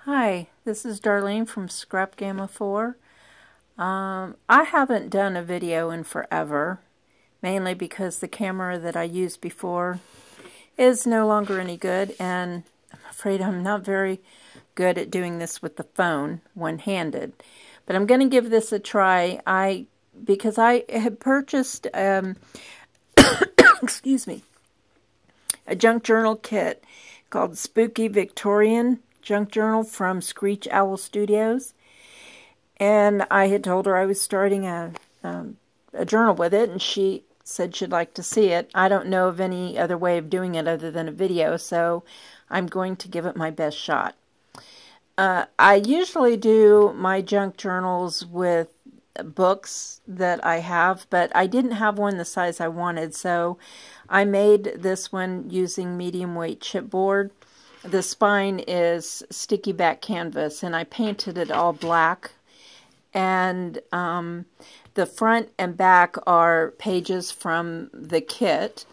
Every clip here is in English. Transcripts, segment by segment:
Hi, this is Darlene from Scrap Gamma 4. I haven't done a video in forever, mainly because the camera that I used before is no longer any good, and I'm afraid I'm not very good at doing this with the phone one-handed. But I'm going to give this a try. Because I had purchased excuse me, a junk journal kit called Spooky Victorian Junk Journal from Screech Owl Studios, and I had told her I was starting a journal with it, and she said she'd like to see it. I don't know of any other way of doing it other than a video, so I'm going to give it my best shot. I usually do my junk journals with books that I have, but I didn't have one the size I wanted, so I made this one using medium weight chipboard. The spine is sticky back canvas, and I painted it all black, and the front and back are pages from the kit.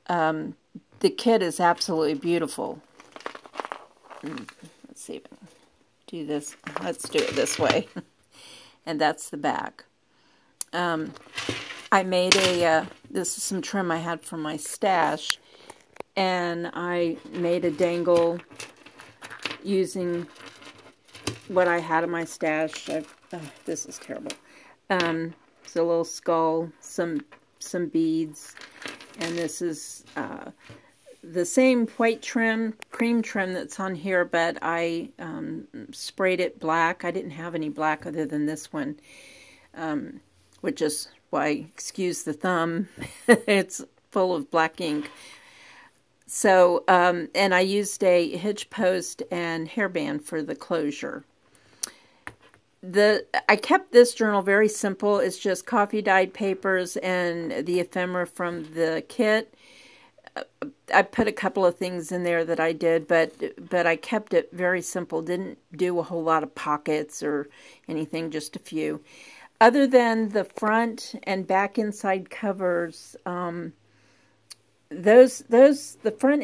The kit is absolutely beautiful. Let's see if I can do this. Let's do it this way. And that's the back. I made this is some trim I had from my stash, and I made a dangle using what I had in my stash. This is terrible. It's a little skull, some beads, and this is the same white trim, cream trim that's on here, but I sprayed it black. I didn't have any black other than this one, which is why, excuse the thumb, it's full of black ink. So, and I used a hitch post and hairband for the closure. I kept this journal very simple. It's just coffee dyed papers and the ephemera from the kit. I put a couple of things in there that I did, but I kept it very simple. Didn't do a whole lot of pockets or anything, just a few. Other than the front and back inside covers, the front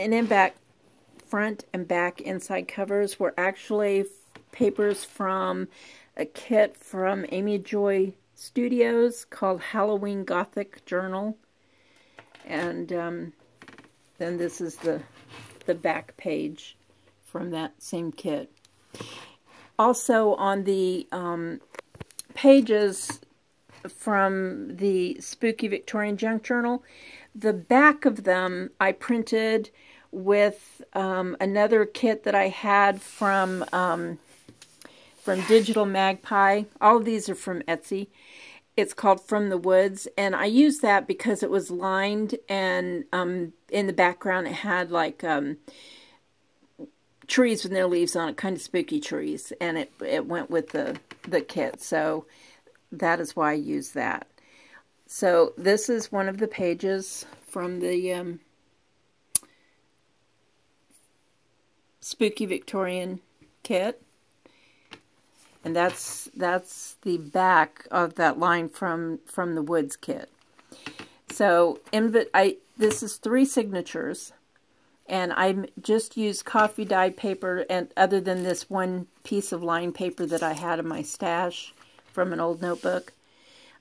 and back inside covers were actually papers from a kit from Amy Joy Studios called Halloween Gothic Journal, and then this is the back page from that same kit. Also on the pages from the Spooky Victorian Junk Journal, the back of them I printed with another kit that I had from Digital Magpie. All of these are from Etsy. It's called From the Woods, and I used that because it was lined, and in the background it had like trees with no leaves on it, kind of spooky trees, and it went with the kit, so that is why I used that. So this is one of the pages from the Spooky Victorian kit. And that's the back of that line from the Woods kit. So this is 3 signatures, and I just used coffee dyed paper, and other than this one piece of line paper that I had in my stash from an old notebook,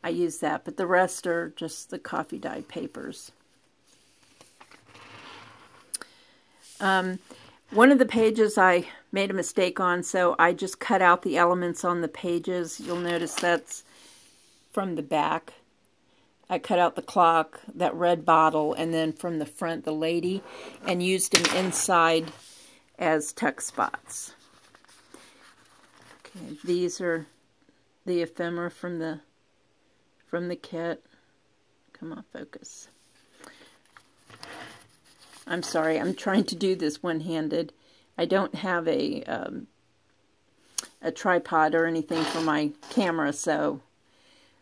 I used that, but the rest are just the coffee dyed papers. One of the pages I made a mistake on, so I just cut out the elements on the pages. You'll notice that's from the back. I cut out the clock, that red bottle, and then from the front, the lady, and used them inside as tuck spots. Okay, these are the ephemera from the kit. Come on, focus. I'm sorry, I'm trying to do this one-handed. I don't have a tripod or anything for my camera, so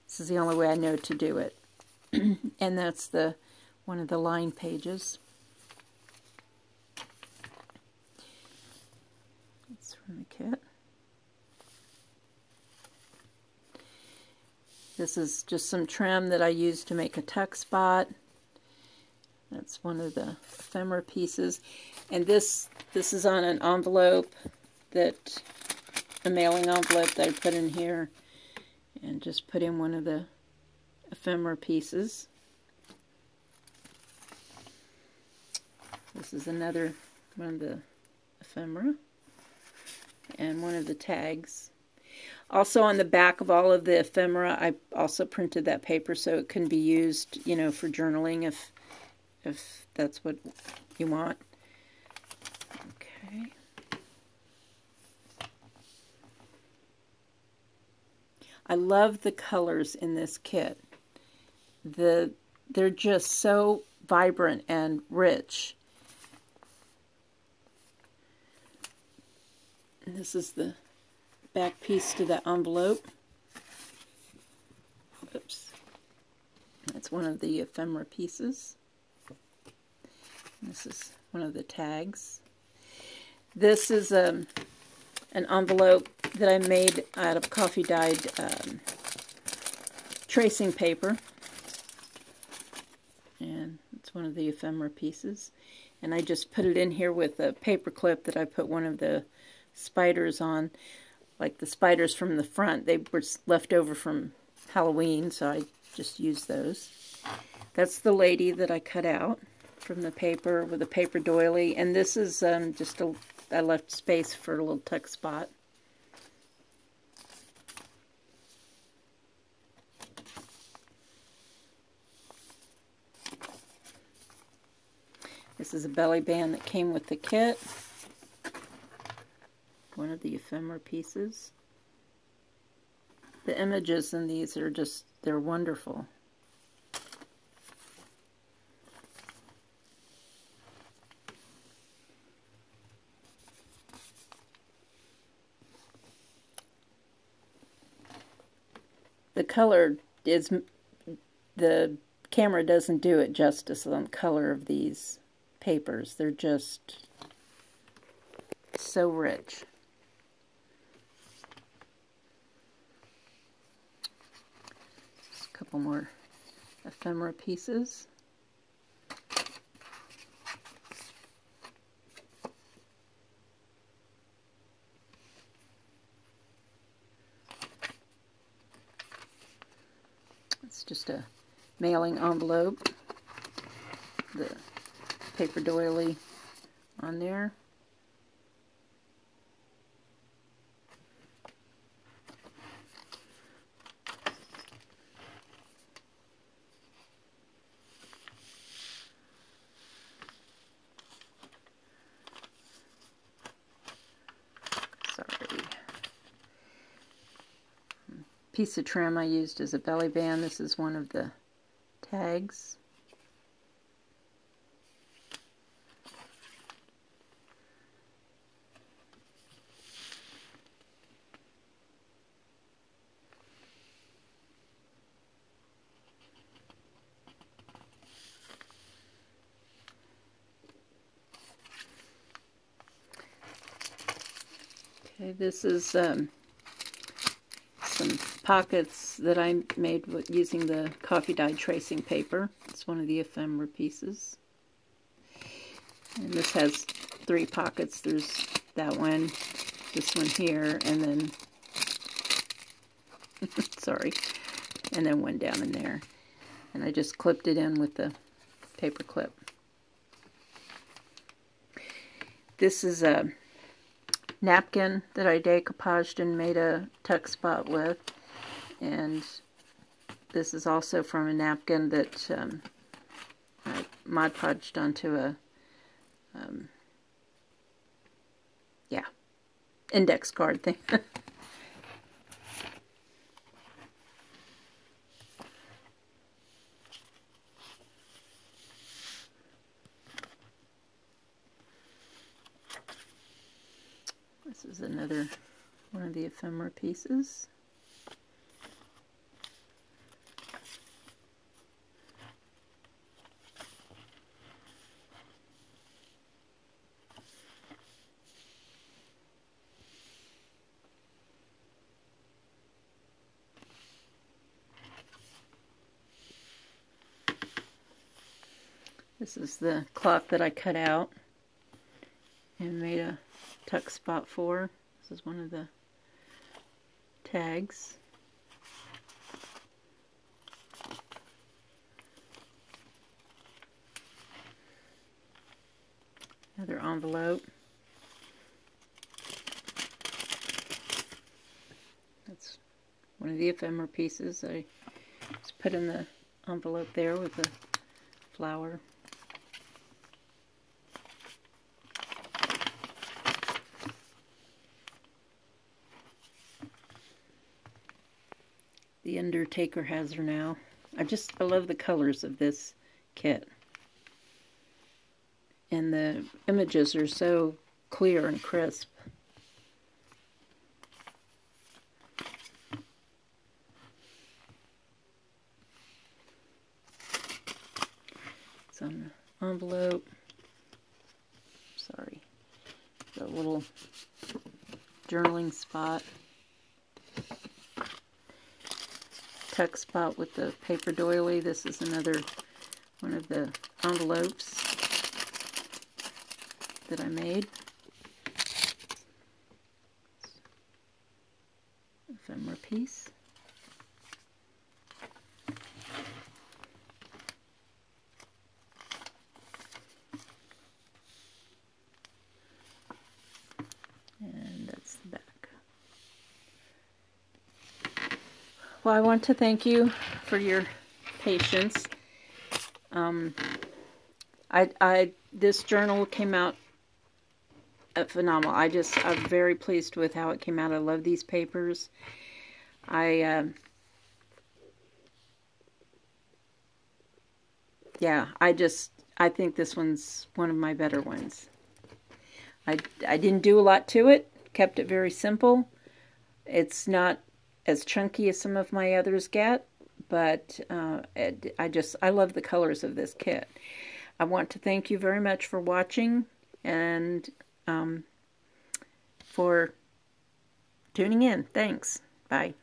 this is the only way I know to do it. And that's one of the line pages. It's from the kit. This is just some trim that I used to make a tuck spot. That's one of the ephemera pieces. And this is on an envelope that a mailing envelope that I put in here, and just put in one of the ephemera pieces. This is another one of the ephemera, and one of the tags. Also on the back of all of the ephemera, I also printed that paper so it can be used, you know, for journaling if that's what you want. Okay. I love the colors in this kit. They're just so vibrant and rich. And this is the back piece to the envelope. Oops. That's one of the ephemera pieces. This is one of the tags. This is an envelope that I made out of coffee dyed tracing paper. And it's one of the ephemera pieces. And I just put it in here with a paper clip that I put one of the spiders on, like the spiders from the front. They were left over from Halloween, so I just used those. That's the lady that I cut out from the paper with a paper doily, and this is just I left space for a little tuck spot. This is a belly band that came with the kit. One of the ephemera pieces. The images in these are just, they're wonderful. The color is, the camera doesn't do it justice on the color of these papers. They're just so rich. Just a couple more ephemera pieces. It's just a mailing envelope. The paper doily on there. Sorry. Piece of trim I used as a belly band. This is one of the tags. Okay, this is some pockets that I made using the coffee dyed tracing paper. It's one of the ephemera pieces. And this has 3 pockets. There's that one, this one here, and then, sorry, and then one down in there. And I just clipped it in with the paper clip. This is a napkin that I decoupaged and made a tuck spot with, and this is also from a napkin that I Mod Podged onto a index card thing. This is another one of the ephemera pieces. This is the clock that I cut out and made a tuck spot for. This is one of the tags. Another envelope. That's one of the ephemera pieces. I just put in the envelope there with the flower. The Undertaker has her now. I love the colors of this kit. And the images are so clear and crisp. It's on the envelope. Sorry. The little journaling spot. Tuck spot with the paper doily. This is another one of the envelopes that I made. Ephemera piece. And that's the back. Well, I want to thank you for your patience. This journal came out phenomenal. I'm very pleased with how it came out. I love these papers. Yeah, I think this one's one of my better ones. I didn't do a lot to it, kept it very simple. It's not as chunky as some of my others get, but I love the colors of this kit. I want to thank you very much for watching and for tuning in. Thanks. Bye.